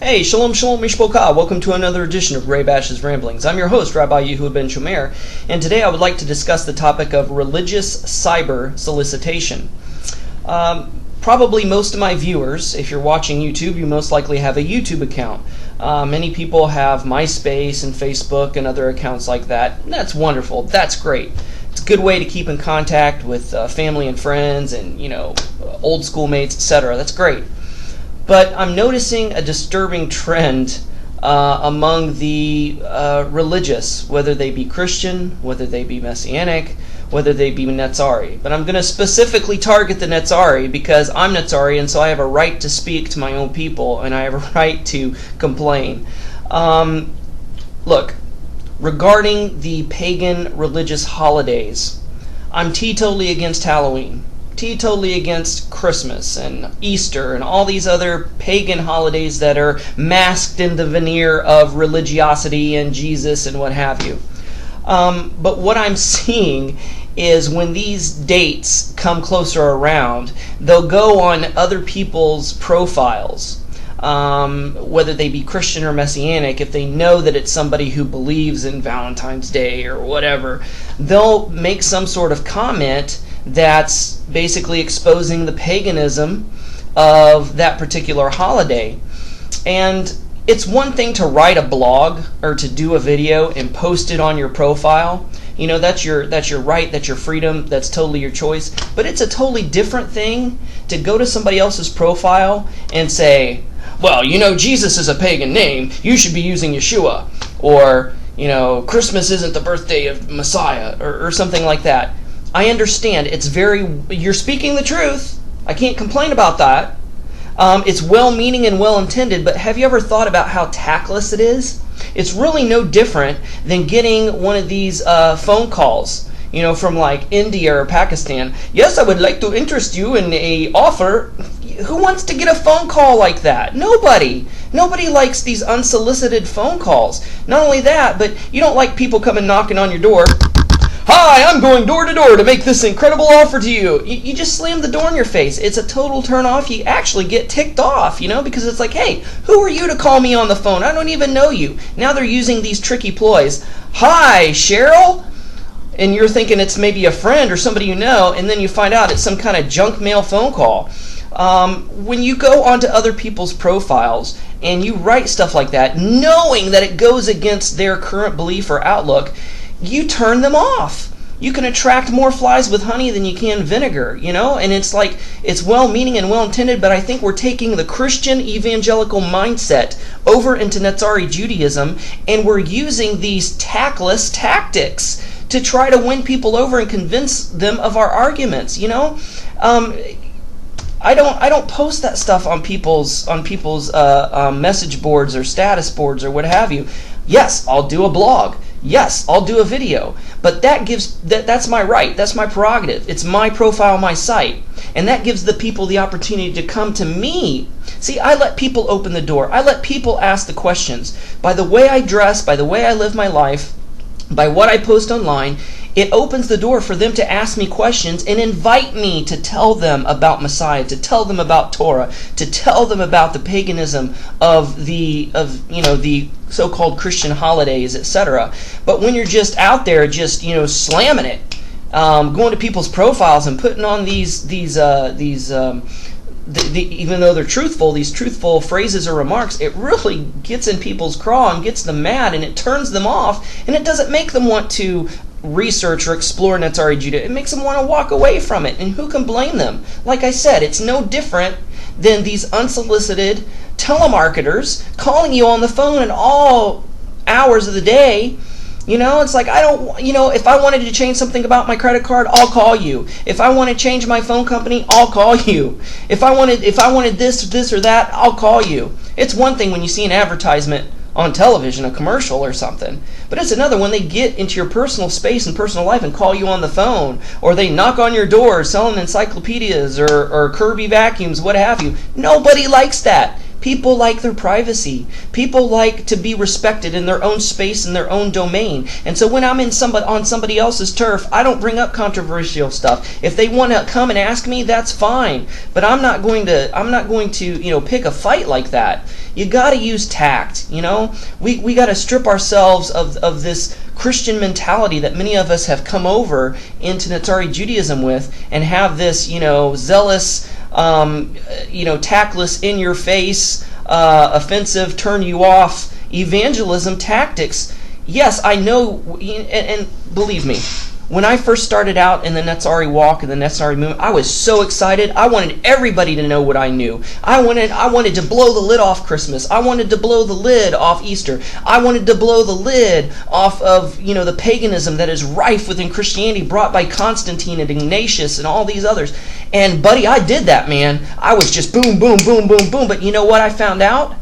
Hey, shalom, shalom, mishpoka. Welcome to another edition of Ray Bash's Ramblings. I'm your host, Rabbi Yehuda Ben Shomer, and today I would like to discuss the topic of religious cyber solicitation. Probably most of my viewers, if you're watching YouTube, you most likely have a YouTube account. Many people have MySpace and Facebook and other accounts like that. That's wonderful. That's great. It's a good way to keep in contact with family and friends and, old schoolmates, etc. That's great. But I'm noticing a disturbing trend among the religious, whether they be Christian, whether they be Messianic, whether they be Netzari. But I'm going to specifically target the Netzari because I'm Netzari, and so I have a right to speak to my own people, and I have a right to complain. Look, regarding the pagan religious holidays, I'm teetotally against Halloween. Teetotally against Christmas and Easter and all these other pagan holidays that are masked in the veneer of religiosity and Jesus and what have you. But what I'm seeing is when these dates come closer around, they'll go on other people's profiles, whether they be Christian or Messianic. If they know that it's somebody who believes in Valentine's Day or whatever, they'll make some sort of comment that's basically exposing the paganism of that particular holiday. And it's one thing to write a blog or to do a video and post it on your profile. That's your right, that's your freedom, that's totally your choice. But it's a totally different thing to go to somebody else's profile and say, well, Jesus is a pagan name, you should be using Yeshua. Or, Christmas isn't the birthday of Messiah, or something like that. I understand. You're speaking the truth. I can't complain about that. It's well-meaning and well-intended, but have you ever thought about how tactless it is? It's really no different than getting one of these phone calls, from like India or Pakistan. Yes, I would like to interest you in a offer. Who wants to get a phone call like that? Nobody. Nobody likes these unsolicited phone calls. Not only that, but you don't like people coming knocking on your door. Hi, I'm going door to door to make this incredible offer to you. You just slam the door in your face. It's a total turn off. You actually get ticked off, because it's like, hey, who are you to call me on the phone? I don't even know you. Now they're using these tricky ploys. Hi, Cheryl? And you're thinking it's maybe a friend or somebody you know, and then you find out it's some kind of junk mail phone call. When you go onto other people's profiles and you write stuff like that, knowing that it goes against their current belief or outlook, you turn them off. You can attract more flies with honey than you can vinegar, and it's like, it's well-meaning and well-intended, but I think we're taking the Christian evangelical mindset over into Netzari Judaism, and we're using these tactless tactics to try to win people over and convince them of our arguments, I don't post that stuff on people's message boards or status boards or what have you. Yes, I'll do a blog. Yes, I'll do a video, but that's my right, that's my prerogative. It's my profile, my site, and that gives the people the opportunity to come to me. See, I let people open the door. I let people ask the questions. By the way I dress, by the way I live my life, by what I post online, it opens the door for them to ask me questions and invite me to tell them about Messiah, to tell them about Torah, to tell them about the paganism of the so-called Christian holidays, etc. But when you're just out there, just slamming it, going to people's profiles and putting on these even though they're truthful, these truthful phrases or remarks, it really gets in people's craw and gets them mad, and it turns them off, and it doesn't make them want to research or explore Netzari Judah. It makes them want to walk away from it, and who can blame them? Like I said, it's no different than these unsolicited telemarketers calling you on the phone at all hours of the day. It's like, if I wanted to change something about my credit card, I'll call you. If I want to change my phone company, I'll call you. If I wanted this or that, I'll call you. It's one thing when you see an advertisement on television, a commercial or something, but it's another when they get into your personal space and personal life and call you on the phone, or they knock on your door selling encyclopedias or Kirby vacuums, what have you. Nobody likes that. People like their privacy. People like to be respected in their own space and their own domain. And so when I'm on somebody else's turf, I don't bring up controversial stuff. If they want to come and ask me, that's fine. But I'm not going to pick a fight like that. You got to use tact, We got to strip ourselves of this Christian mentality that many of us have come over into Nazari Judaism with, and have this, zealous, tactless, in your face, offensive, turn you off evangelism tactics. Yes, I know, and believe me, when I first started out in the Nazari walk and the Nazari movement, I was so excited. I wanted everybody to know what I knew. I wanted to blow the lid off Christmas. I wanted to blow the lid off Easter. I wanted to blow the lid off of, the paganism that is rife within Christianity, brought by Constantine and Ignatius and all these others. And buddy, I did that, man. I was just boom, boom, boom, boom, boom. But you know what I found out?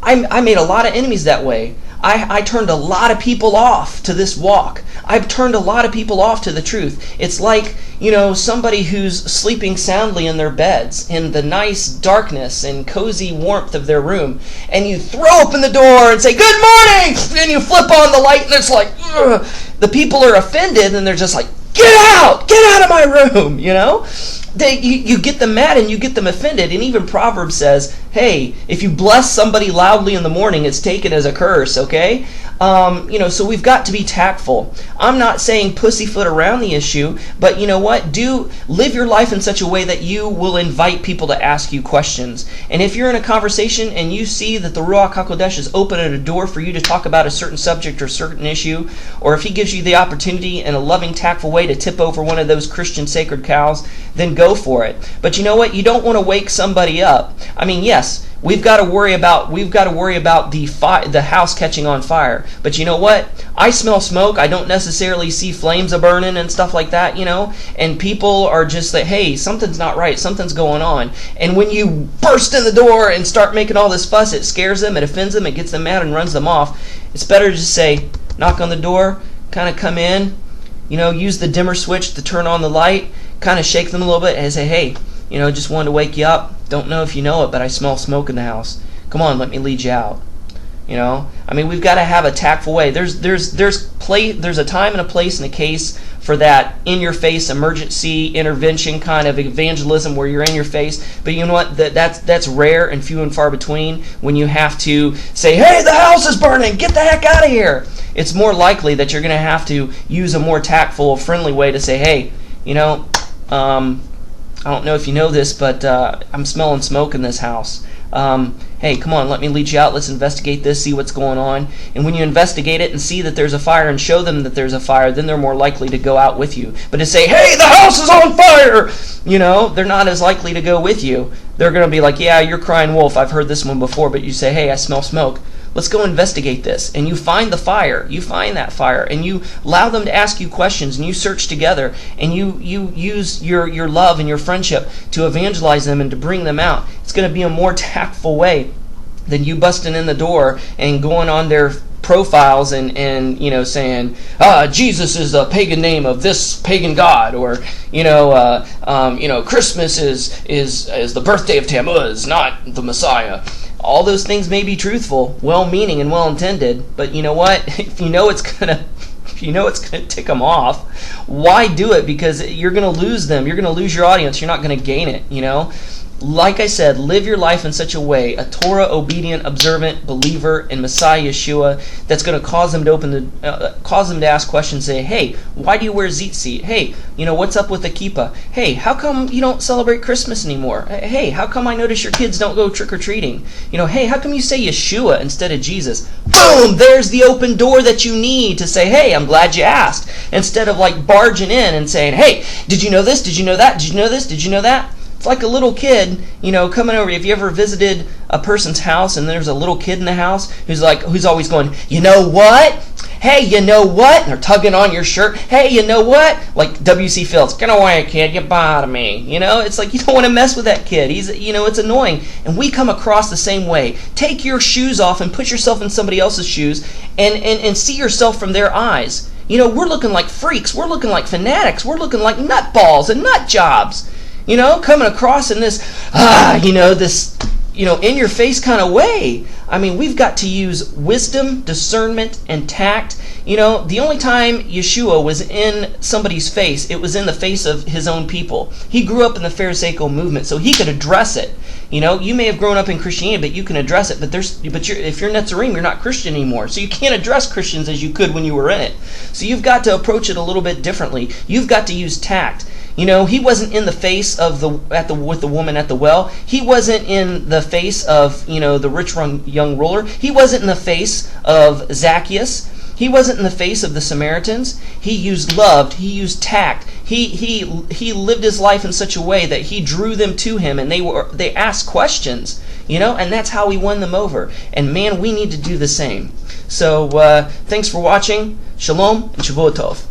I made a lot of enemies that way. I turned a lot of people off to this walk. I've turned a lot of people off to the truth. It's like, somebody who's sleeping soundly in their beds in the nice darkness and cozy warmth of their room, and you throw open the door and say, "Good morning!" and you flip on the light, and it's like, ugh. The people are offended, and they're just like, "Get out! Get out of my room!" You get them mad and you get them offended. And even Proverbs says, hey, if you bless somebody loudly in the morning, it's taken as a curse, okay? So we've got to be tactful. I'm not saying pussyfoot around the issue, but you know what? Do live your life in such a way that you will invite people to ask you questions. And if you're in a conversation and you see that the Ruach HaKodesh is opening a door for you to talk about a certain subject or certain issue, or if he gives you the opportunity in a loving, tactful way to tip over one of those Christian sacred cows, then go for it. But you know what? You don't want to wake somebody up. I mean, yes, we've got to worry about the house catching on fire. But you know what? I smell smoke. I don't necessarily see flames a burning and stuff like that, And people are just like, hey, something's not right. Something's going on. And when you burst in the door and start making all this fuss, it scares them, it offends them, it gets them mad and runs them off. It's better to just say, knock on the door, kind of come in, use the dimmer switch to turn on the light, kind of shake them a little bit and say, hey, just wanted to wake you up. Don't know if you know it, but I smell smoke in the house. Come on, let me lead you out. We've got to have a tactful way. There's a time and a place and a case for that in-your-face emergency intervention kind of evangelism where you're in your face. But you know what? That's rare and few and far between when you have to say, hey, the house is burning, get the heck out of here. It's more likely that you're going to have to use a more tactful, friendly way to say, hey, I don't know if you know this, but I'm smelling smoke in this house. Hey, come on, let me lead you out. Let's investigate this, see what's going on. And when you investigate it and see that there's a fire and show them that there's a fire, then they're more likely to go out with you. But to say, hey, the house is on fire, they're not as likely to go with you. They're going to be like, yeah, you're crying wolf. I've heard this one before. But you say, hey, I smell smoke. Let's go investigate this. And you find the fire. You find that fire. And you allow them to ask you questions. And you search together. And you use your love and your friendship to evangelize them and to bring them out. It's going to be a more tactful way than you busting in the door and going on their profiles and saying, Jesus is the pagan name of this pagan god, or Christmas is the birthday of Tammuz, not the Messiah. All those things may be truthful, well-meaning and well-intended, but you know what? If you know it's gonna tick them off, why do it? Because you're gonna lose them. You're gonna lose your audience. You're not gonna gain it. Like I said, live your life in such a way, a Torah-obedient, observant believer in Messiah Yeshua, that's going to cause them to ask questions. Say, hey, why do you wear tzitzit? Hey, what's up with the kippah? Hey, how come you don't celebrate Christmas anymore? Hey, how come I notice your kids don't go trick-or-treating? Hey, how come you say Yeshua instead of Jesus? Boom! There's the open door that you need to say, hey, I'm glad you asked. Instead of like barging in and saying, hey, did you know this? Did you know that? Did you know this? Did you know that? It's like a little kid, coming over. Have you ever visited a person's house and there's a little kid in the house who's always going, you know what? Hey, you know what? And they're tugging on your shirt. Hey, you know what? Like W.C. Fields, get away, kid, you bother me. It's like you don't want to mess with that kid. He's, it's annoying. And we come across the same way. Take your shoes off and put yourself in somebody else's shoes and see yourself from their eyes. We're looking like freaks. We're looking like fanatics. We're looking like nutballs and nut jobs. Coming across in this, in your face kind of way. We've got to use wisdom, discernment, and tact. The only time Yeshua was in somebody's face, it was in the face of his own people. He grew up in the Pharisaical movement, so he could address it. You may have grown up in Christianity, but you can address it. If you're Netzarim, you're not Christian anymore. So you can't address Christians as you could when you were in it. So you've got to approach it a little bit differently. You've got to use tact. He wasn't in the face of with the woman at the well. He wasn't in the face of the rich young ruler. He wasn't in the face of Zacchaeus. He wasn't in the face of the Samaritans. He used love. He used tact. He lived his life in such a way that he drew them to him, and they asked questions, and that's how he won them over. And man, we need to do the same. So thanks for watching. Shalom and Shavua Tov.